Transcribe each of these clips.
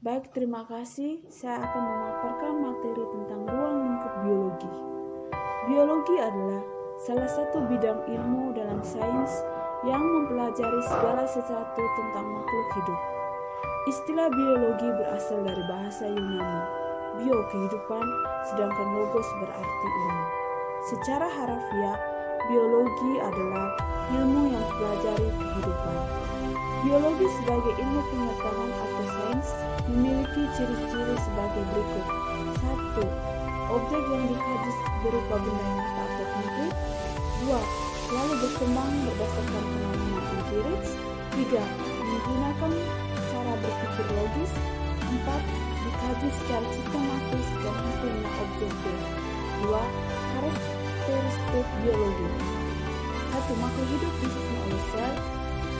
Baik, terima kasih. Saya akan memaparkan materi tentang ruang lingkup biologi. Biologi adalah salah satu bidang ilmu dalam sains yang mempelajari segala sesuatu tentang makhluk hidup. Istilah biologi berasal dari bahasa Yunani, bio kehidupan, sedangkan logos berarti ilmu. Secara harafiah, biologi adalah ilmu yang mempelajari kehidupan. Biologi sebagai ilmu pengetahuan atau sains memiliki ciri-ciri sebagai berikut. 1. Objek yang dikaji berupa benda nyata atau konkret. 2. Selalu berkembang berdasarkan pengalaman empiris. 3. Menggunakan cara berpikir logis. 4. Dikaji secara sistematis dan hasilnya objektif. 2. Karakteristik biologi. 1. Makhluk hidup disusun oleh sel.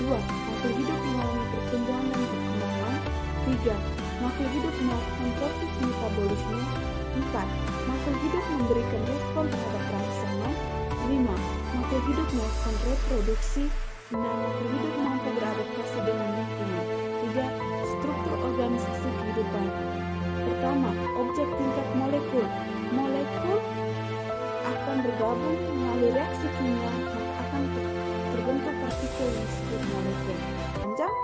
2. Makhluk hidup mengalami pertumbuhan dan perkembangan. 3. Makhluk hidup melakukan proses metabolisme. 4. Makhluk hidup memberikan respon terhadap rangsangan. 5. Makhluk hidup melakukan reproduksi. 6. Makhluk hidup mampu beradaptasi dengan lingkungan. 3. Struktur organisasi kehidupan. Pertama, objek tingkat molekul. Molekul akan bergabung melalui reaksi kimia, maka akan terbentuk partikel yang disebut molekul. Panjang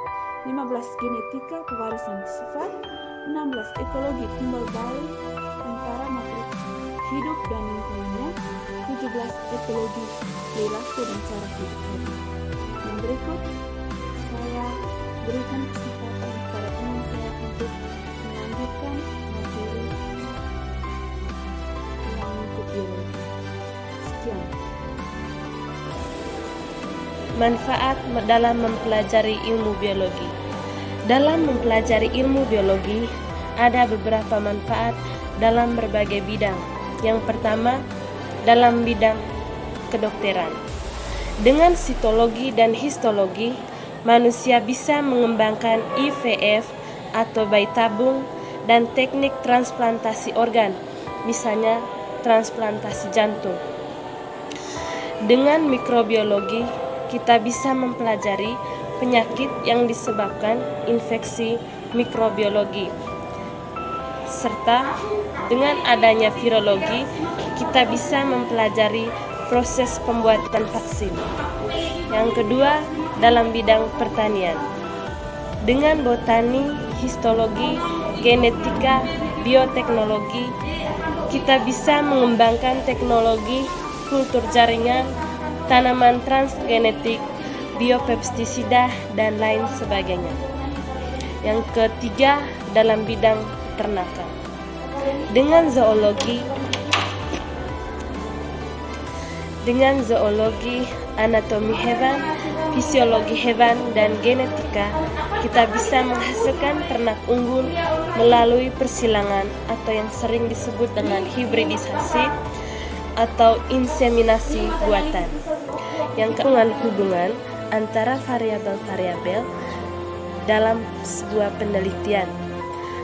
15. Genetika pewarisan sifat. 16. Ekologi timbal balik antara makhluk hidup dan lingkungannya. 17. Ekologi perilaku dan cara hidup. Yang berikut saya berikan kesempatan kepada teman saya untuk melanjutkan materi ruang lingkup biologi. Sekian. Manfaat dalam mempelajari ilmu biologi. Dalam mempelajari ilmu biologi, ada beberapa manfaat dalam berbagai bidang. Yang pertama, dalam bidang kedokteran. Dengan sitologi dan histologi, manusia bisa mengembangkan IVF atau bayi tabung dan teknik transplantasi organ, misalnya transplantasi jantung. Dengan mikrobiologi, kita bisa mempelajari penyakit yang disebabkan infeksi mikrobiologi. Serta dengan adanya virologi, kita bisa mempelajari proses pembuatan vaksin. Yang kedua, dalam bidang pertanian. Dengan botani, histologi, genetika, bioteknologi, kita bisa mengembangkan teknologi kultur jaringan, tanaman transgenetik, biopestisida, dan lain sebagainya. Yang ketiga, dalam bidang peternakan. Dengan zoologi, anatomi hewan, fisiologi hewan, dan genetika, kita bisa menghasilkan ternak unggul melalui persilangan atau yang sering disebut dengan hibridisasi atau inseminasi buatan. Yang keempat, hubungan antara variabel-variabel dalam sebuah penelitian.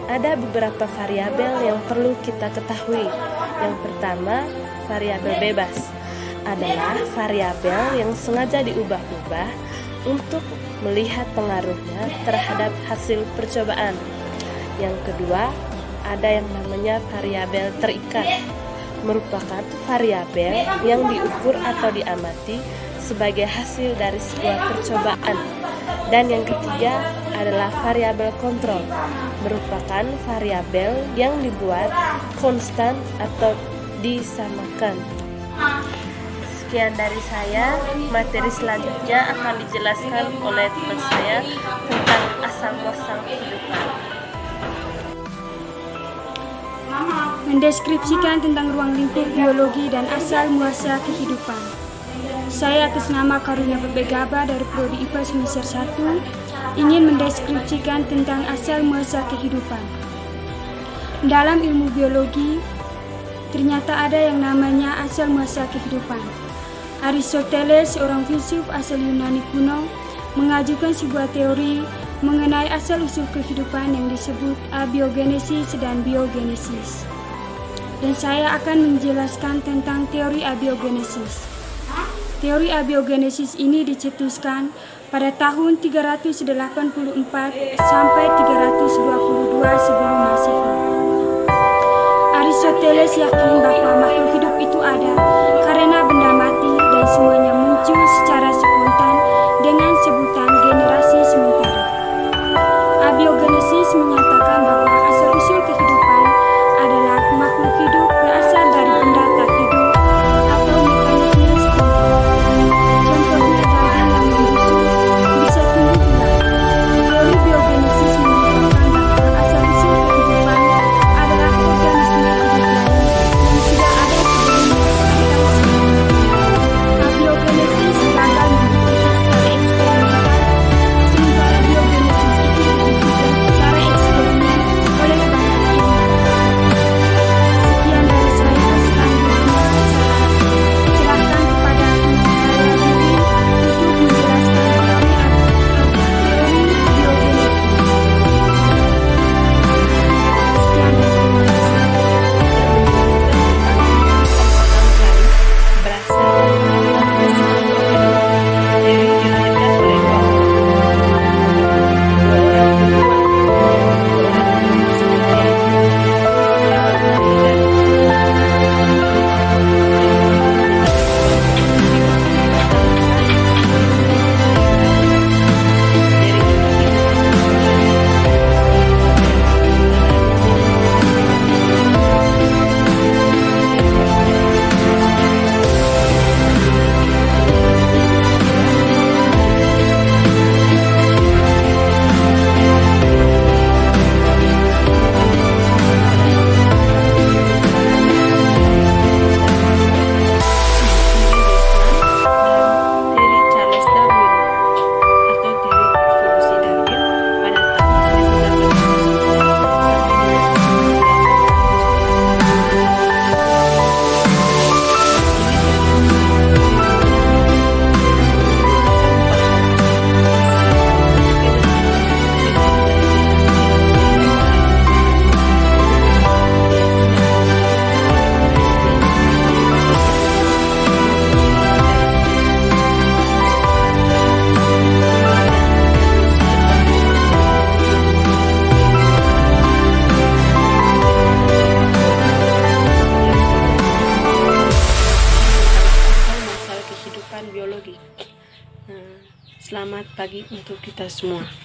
Ada beberapa variabel yang perlu kita ketahui. Yang pertama, variabel bebas adalah variabel yang sengaja diubah-ubah untuk melihat pengaruhnya terhadap hasil percobaan. Yang kedua, ada yang namanya variabel terikat, merupakan variabel yang diukur atau diamati sebagai hasil dari sebuah percobaan. Dan yang ketiga adalah variabel kontrol, merupakan variabel yang dibuat konstan atau disamakan. Sekian dari saya. Materi selanjutnya akan dijelaskan oleh teman saya tentang asal-muasal kehidupan. Mendeskripsikan tentang ruang lingkup biologi dan asal-muasal kehidupan. Saya atas nama Karunia Pebegaba dari Prodi IPA semester 1 ingin mendeskripsikan tentang asal-muasal kehidupan. Dalam ilmu biologi, ternyata ada yang namanya asal-muasal kehidupan. Aristoteles, seorang filsuf asal Yunani kuno, mengajukan sebuah teori mengenai asal-usul kehidupan yang disebut abiogenesis dan biogenesis. Dan saya akan menjelaskan tentang teori abiogenesis. Teori abiogenesis ini dicetuskan pada tahun 384 sampai 322 menyatakan bahwa asal-usul kehidupan adalah makhluk hidup berasal dari benda tak hidup atau mekanisme spontan. Contohnya daging yang membusuk bisa tumbuh ulang. Teori biogenesis mengungkapkan bahwa asal-usul kehidupan adalah organisme hidup lain yang sudah ada sebelum menciptakan semua. Abiogenesis gagal dibuktikan secara eksperimental, sementara biogenesis itu dibuktikan secara eksperimen oleh bahan ilmiah. Sekian dari saya, selanjutnya silahkan kepada teman saya Didi untuk menjelaskan teori biogenesis. Sekian dan terima kasih. Berasal dari dilahirkan oleh dua orang teori Charles Darwin atau teori evolusi Darwin pada tahun 1940 biologi. Selamat pagi untuk kita semua.